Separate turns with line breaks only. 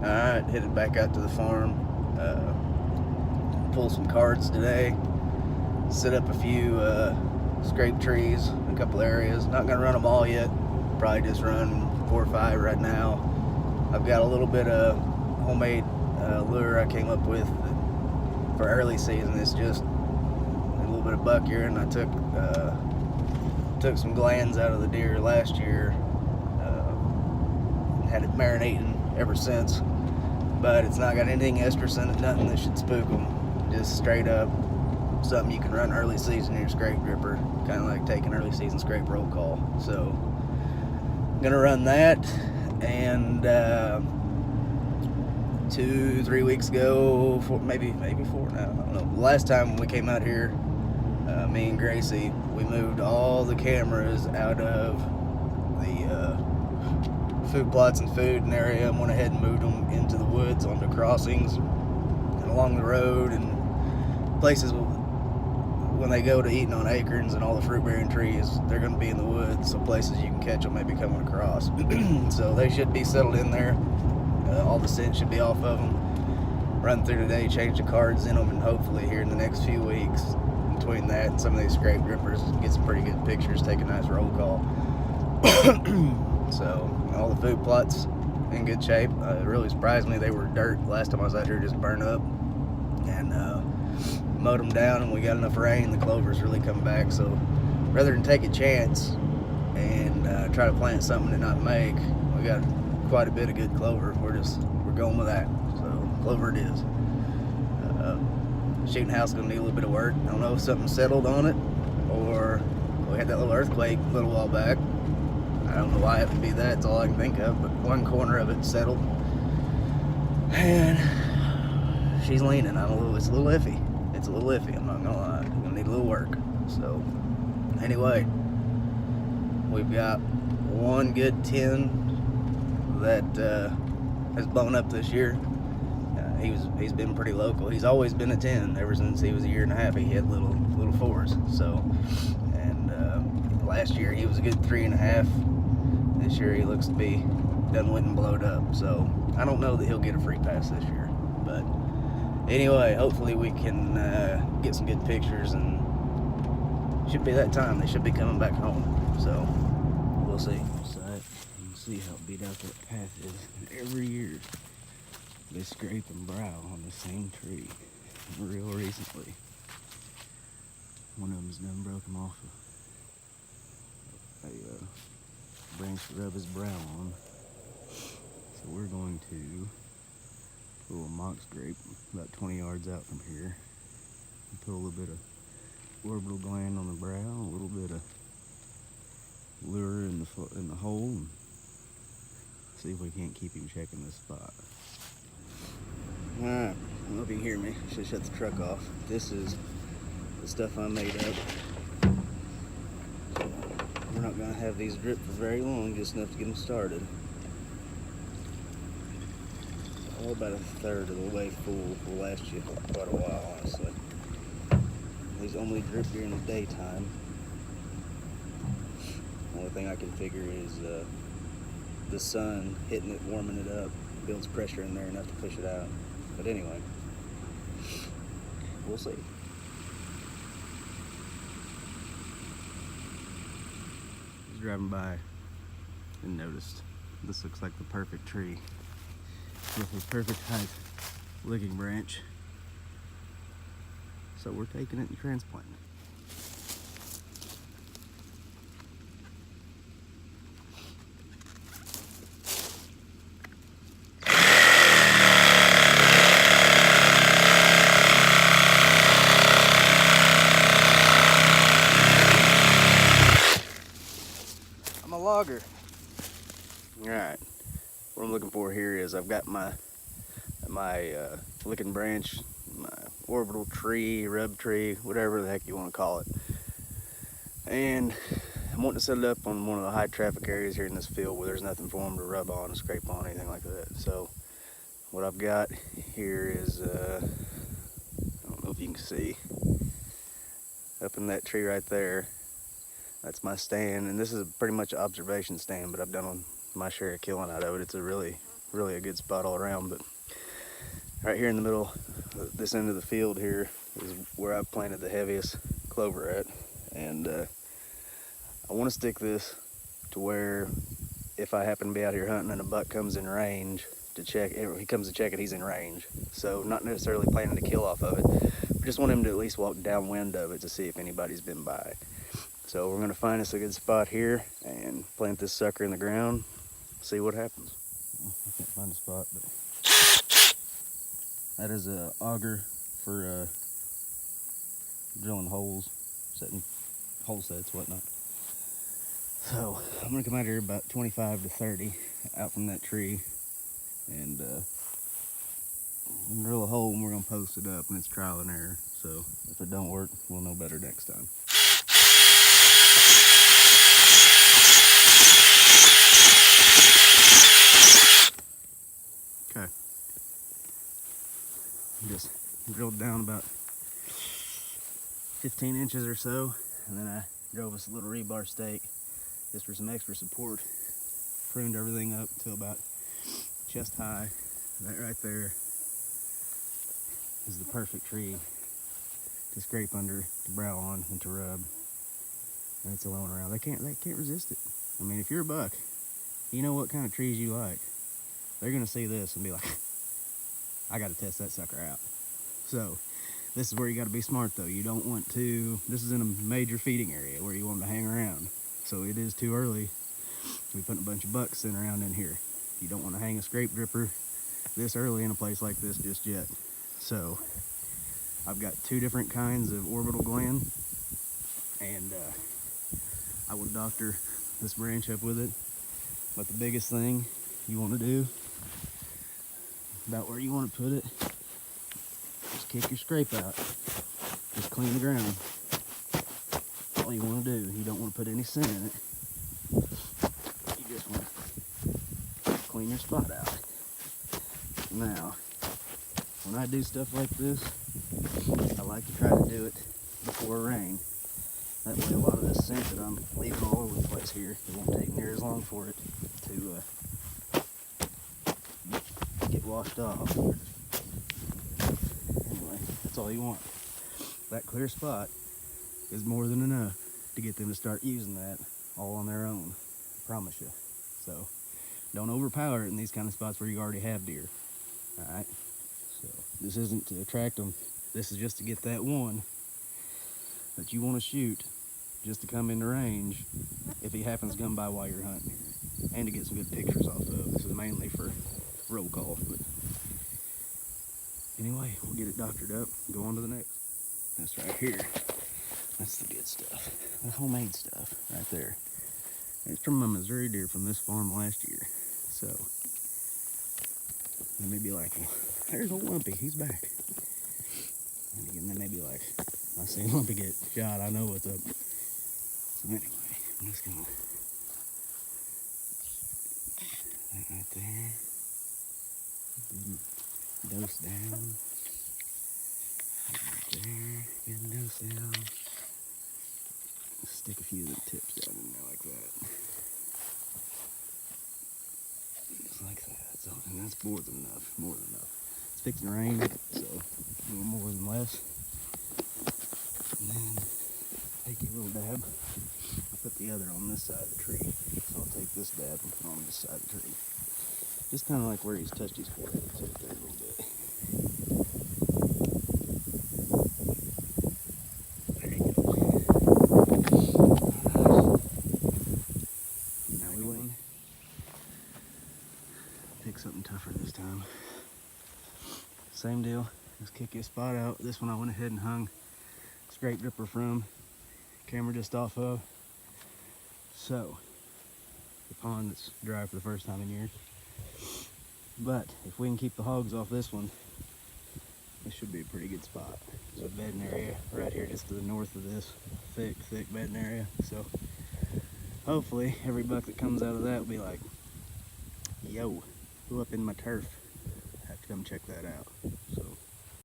Alright, headed back out to the farm. Pull some cards today. Set up a few scrape trees in a couple areas. Not going to run them all yet. Probably just run 4 or 5 right now. I've got a little bit of homemade lure I came up with for early season. It's just a little bit of buck urine. I took some glands out of the deer last year. Had it marinating ever since, but it's not got anything estrus in it, nothing that should spook them. Just straight up something you can run early season in your scrape gripper, kind of like taking early season scrape roll call. So I'm gonna run that. And 2-3 weeks ago, maybe 4 now, I don't know. Last time we came out here, me and Gracie, we moved all the cameras out of the food plots and food and area, and went ahead and moved them into the woods, onto crossings and along the road and places. When they go to eating on acorns and all the fruit bearing trees, they're going to be in the woods, so places you can catch them maybe coming across. So they should be settled in there. All the scent should be off of them. Run through today, change the cards in them, and hopefully here in the next few weeks, between that and some of these scrape grippers, get some pretty good pictures, take a nice roll call. So all the food plots in good shape. It really surprised me. They were dirt last time I was out here, just burned up, and mowed them down, and we got enough rain. The clover's really come back. So rather than take a chance and try to plant something and not make, we got quite a bit of good clover. We're going with that. So clover it is. Shooting house is gonna need a little bit of work. I don't know if something settled on it, or we had that little earthquake a little while back. I don't know why it would be that. It's all I can think of. But one corner of it settled, and she's leaning. It's a little iffy. It's a little iffy. I'm not gonna lie. It's gonna need a little work. So anyway, we've got one good 10 that has blown up this year. He's been pretty local. He's always been a 10 ever since he was a year and a half. He had little 4s. So, and last year he was a good 3.5. This year he looks to be done went and blowed up. So I don't know that he'll get a free pass this year. But anyway, hopefully we can get some good pictures, and it should be that time. They should be coming back home. So we'll see. So you can see how beat out that path is. And every year they scrape and brow on the same tree. Real recently, one of them's done broke him off a branch to rub his brow on. So we're going to put a little mock scrape about 20 yards out from here and put a little bit of orbital gland on the brow, a little bit of lure in the hole, and see if we can't keep him checking this spot. Alright, I don't know if you can hear me. I should shut the truck off. This is the stuff I made up. So we're not going to have these drip for very long, just enough to get them started. All about 1/3 of the way full will last you quite a while, honestly. These only drip during the daytime. The only thing I can figure is the sun hitting it, warming it up, builds pressure in there enough to push it out. But anyway, we'll see. I was driving by and noticed this looks like the perfect tree with the perfect height licking branch. So we're taking it and transplanting it. I'm a logger. Alright, what I'm looking for here is I've got my licking branch, my orbital tree, rub tree, whatever the heck you want to call it. And I'm wanting to set it up on one of the high traffic areas here in this field where there's nothing for them to rub on, scrape on, anything like that. So what I've got here is, I don't know if you can see, up in that tree right there, that's my stand. And this is pretty much an observation stand, but I've done my share of killing out of it. It's a really really a good spot all around. But right here in the middle, this end of the field here is where I've planted the heaviest clover at. And I want to stick this to where if I happen to be out here hunting and a buck comes in range to check, he comes to check it, he's in range. So not necessarily planning to kill off of it, but just want him to at least walk downwind of it to see if anybody's been by. So we're gonna find us a good spot here and plant this sucker in the ground, see what happens. I can't find a spot, but that is a auger for drilling holes, setting hole sets, whatnot. So I'm gonna come out here about 25 to 30 out from that tree and drill a hole, and we're gonna post it up, and it's trial and error. So if it don't work, we'll know better next time. Okay. Just drilled down about 15 inches or so, and then I drove us a little rebar stake just for some extra support. Pruned everything up to about chest high. That right there is the perfect tree to scrape under, to brow on, and to rub. And it's alone around. They can't resist it. I mean, if you're a buck, you know what kind of trees you like. They're gonna see this and be like, I gotta test that sucker out. So this is where you gotta be smart though. You don't want to, this is in a major feeding area where you want them to hang around. So it is too early. We put a bunch of bucks sitting around in here. You don't want to hang a scrape dripper this early in a place like this just yet. So I've got 2 different kinds of orbital gland, and I would doctor this branch up with it. But the biggest thing you want to do, about where you want to put it, just kick your scrape out. Just clean the ground. That's all you want to do. You don't want to put any sin in it. You just want to clean your spot out. Now, when I do stuff like this, I like to try to do it before rain. That way a lot of this scent that I'm leaving all over the place here, it won't take near as long for it to get washed off. Anyway, that's all you want. That clear spot is more than enough to get them to start using that all on their own. I promise you. So don't overpower it in these kind of spots where you already have deer. Alright? So this isn't to attract them. This is just to get that one that you want to shoot just to come into range if he happens to come by while you're hunting here. And to get some good pictures off of. This is mainly for roll call. But anyway, we'll get it doctored up and go on to the next. That's right here. That's the good stuff. The homemade stuff right there. It's from a Missouri deer from this farm last year. So, they may be like, well, there's old Lumpy, he's back. And again, they may be like, I see Lumpy get shot, I know what's up. So anyway, I'm just gonna, that right there. Dose down. Right there, get a dose down. Stick a few of the tips down in there like that. Just like that. So, and that's more than enough. More than enough. It's fixing to rain, so a little more than less. And then take a little dab. I'll put the other on this side of the tree. So I'll take this dab and put it on this side of the tree. Just kind of like where he's touched his forehead. So right there a little bit. Something tougher this time. Same deal, just kick your spot out. This one I went ahead and hung scrape dripper from, camera just off of. So, the pond that's dry for the first time in years. But if we can keep the hogs off this one, this should be a pretty good spot. There's a bedding area right here just to the north of this. Thick bedding area. So, hopefully every buck that comes out of that will be like, yo, up in my turf. I have to come check that out.